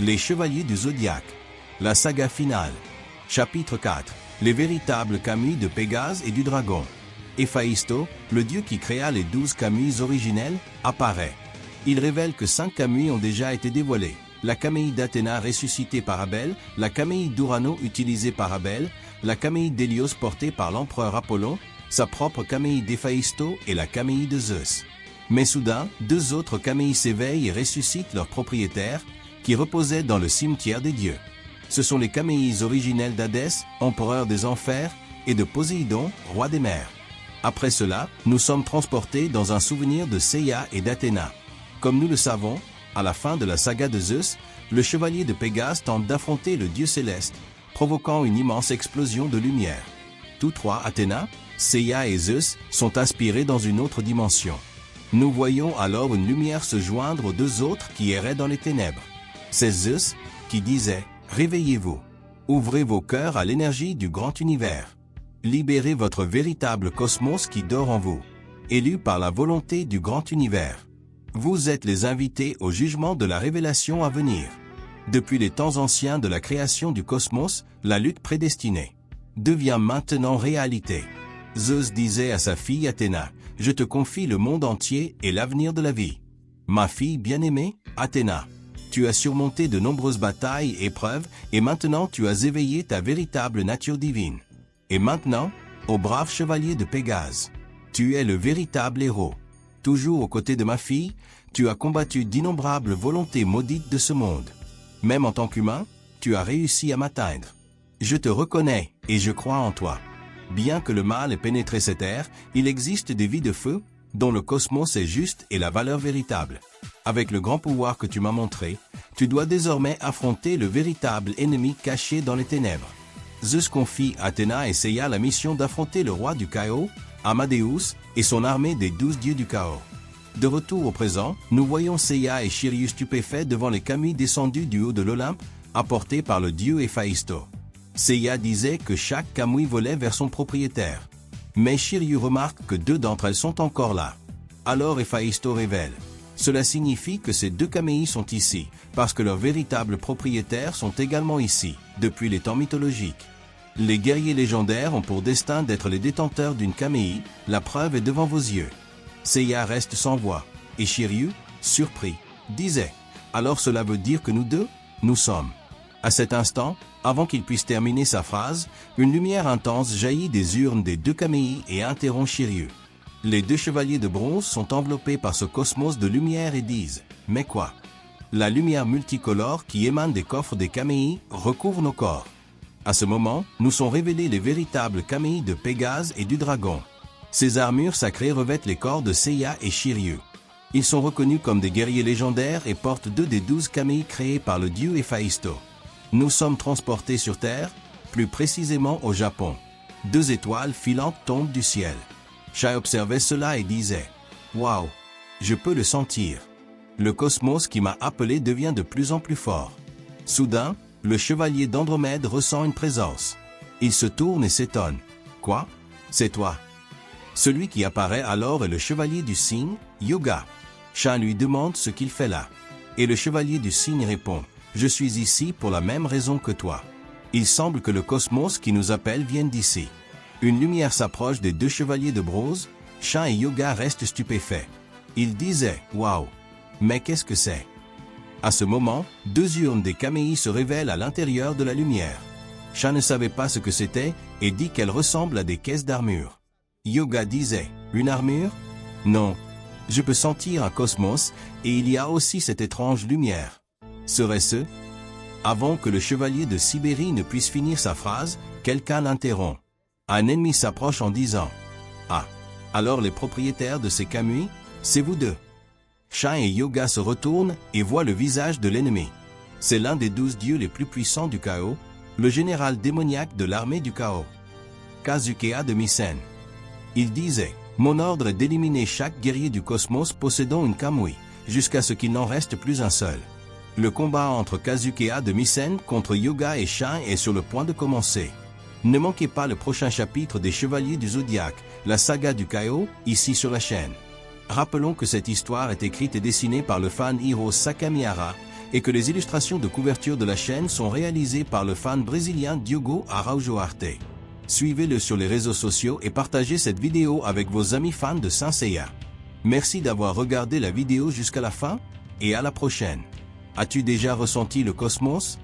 Les Chevaliers du Zodiaque. La saga finale. Chapitre 4. Les véritables Kami de Pégase et du Dragon. Héphaïsto, le dieu qui créa les 12 Kami originels, apparaît. Il révèle que 5 Kami ont déjà été dévoilés. La Caméide d'Athéna ressuscitée par Abel, la Caméide d'Urano utilisée par Abel, la Caméide d'Hélios portée par l'empereur Apollon, sa propre Caméide d'Héphaïsto et la Caméide de Zeus. Mais soudain, 2 autres Caméides s'éveillent et ressuscitent leurs propriétaires, qui reposaient dans le cimetière des dieux. Ce sont les Caméides originelles d'Hadès, empereur des enfers, et de Poséidon, roi des mers. Après cela, nous sommes transportés dans un souvenir de Seiya et d'Athéna. Comme nous le savons, à la fin de la saga de Zeus, le chevalier de Pégase tente d'affronter le dieu céleste, provoquant une immense explosion de lumière. Tous trois, Athéna, Seiya et Zeus, sont aspirés dans une autre dimension. Nous voyons alors une lumière se joindre aux 2 autres qui erraient dans les ténèbres. C'est Zeus qui disait « Réveillez-vous, ouvrez vos cœurs à l'énergie du grand univers. Libérez votre véritable cosmos qui dort en vous, élu par la volonté du grand univers. Vous êtes les invités au jugement de la révélation à venir. Depuis les temps anciens de la création du cosmos, la lutte prédestinée devient maintenant réalité. » Zeus disait à sa fille Athéna, « Je te confie le monde entier et l'avenir de la vie. Ma fille bien-aimée, Athéna, tu as surmonté de nombreuses batailles et épreuves, et maintenant tu as éveillé ta véritable nature divine. Et maintenant, ô brave chevalier de Pégase, tu es le véritable héros. Toujours aux côtés de ma fille, tu as combattu d'innombrables volontés maudites de ce monde. Même en tant qu'humain, tu as réussi à m'atteindre. Je te reconnais et je crois en toi. Bien que le mal ait pénétré cette ère, il existe des vies de feu, dont le cosmos est juste et la valeur véritable. Avec le grand pouvoir que tu m'as montré, tu dois désormais affronter le véritable ennemi caché dans les ténèbres. » Zeus confie à Athéna et Seiya la mission d'affronter le roi du chaos, Amadeus, et son armée des 12 dieux du chaos. De retour au présent, nous voyons Seiya et Shiryu stupéfaits devant les Kami descendus du haut de l'Olympe, apportés par le dieu Héphaïsto. Seiya disait que chaque Kamui volait vers son propriétaire. Mais Shiryu remarque que 2 d'entre elles sont encore là. Alors Héphaïsto révèle. Cela signifie que ces 2 Caméides sont ici, parce que leurs véritables propriétaires sont également ici, depuis les temps mythologiques. Les guerriers légendaires ont pour destin d'être les détenteurs d'une Caméide, la preuve est devant vos yeux. Seiya reste sans voix, et Shiryu, surpris, disait « Alors cela veut dire que nous 2, nous sommes. » À cet instant, avant qu'il puisse terminer sa phrase, une lumière intense jaillit des urnes des 2 Caméides et interrompt Shiryu. Les 2 chevaliers de bronze sont enveloppés par ce cosmos de lumière et disent « Mais quoi ?» La lumière multicolore qui émane des coffres des Caméides recouvre nos corps. À ce moment, nous sont révélés les véritables Caméides de Pégase et du Dragon. Ces armures sacrées revêtent les corps de Seiya et Shiryu. Ils sont reconnus comme des guerriers légendaires et portent 2 des 12 Caméides créés par le dieu Héphaïsto. Nous sommes transportés sur Terre, plus précisément au Japon. 2 étoiles filantes tombent du ciel. Shai observait cela et disait « Waouh, je peux le sentir. Le cosmos qui m'a appelé devient de plus en plus fort. » Soudain, le chevalier d'Andromède ressent une présence. Il se tourne et s'étonne. « Quoi? C'est toi ?» Celui qui apparaît alors est le chevalier du cygne, Hyuga. Shai lui demande ce qu'il fait là. Et le chevalier du cygne répond « Je suis ici pour la même raison que toi. Il semble que le cosmos qui nous appelle vienne d'ici. » Une lumière s'approche des 2 chevaliers de bronze, Shai et Hyuga restent stupéfaits. Ils disaient « Waouh, mais qu'est-ce que c'est ?» À ce moment, 2 urnes des Caméides se révèlent à l'intérieur de la lumière. Shai ne savait pas ce que c'était et dit qu'elles ressemblent à des caisses d'armure. Hyuga disait « Une armure? Non, je peux sentir un cosmos et il y a aussi cette étrange lumière. Serait-ce » Avant que le chevalier de Sibérie ne puisse finir sa phrase, quelqu'un l'interrompt. Un ennemi s'approche en disant « Ah, alors les propriétaires de ces Kamui, c'est vous 2. » Shai et Hyuga se retournent et voient le visage de l'ennemi. C'est l'un des 12 dieux les plus puissants du chaos, le général démoniaque de l'armée du chaos, Kazukea de Mycène. Il disait « Mon ordre est d'éliminer chaque guerrier du cosmos possédant une Kamui, jusqu'à ce qu'il n'en reste plus un seul. » Le combat entre Kazukea de Mycène contre Hyuga et Shai est sur le point de commencer. Ne manquez pas le prochain chapitre des Chevaliers du Zodiaque, la saga du chaos, ici sur la chaîne. Rappelons que cette histoire est écrite et dessinée par le fan Hiro Sakamihara et que les illustrations de couverture de la chaîne sont réalisées par le fan brésilien Diogo Araujo Arte. Suivez-le sur les réseaux sociaux et partagez cette vidéo avec vos amis fans de Saint Seiya. Merci d'avoir regardé la vidéo jusqu'à la fin, et à la prochaine. As-tu déjà ressenti le cosmos?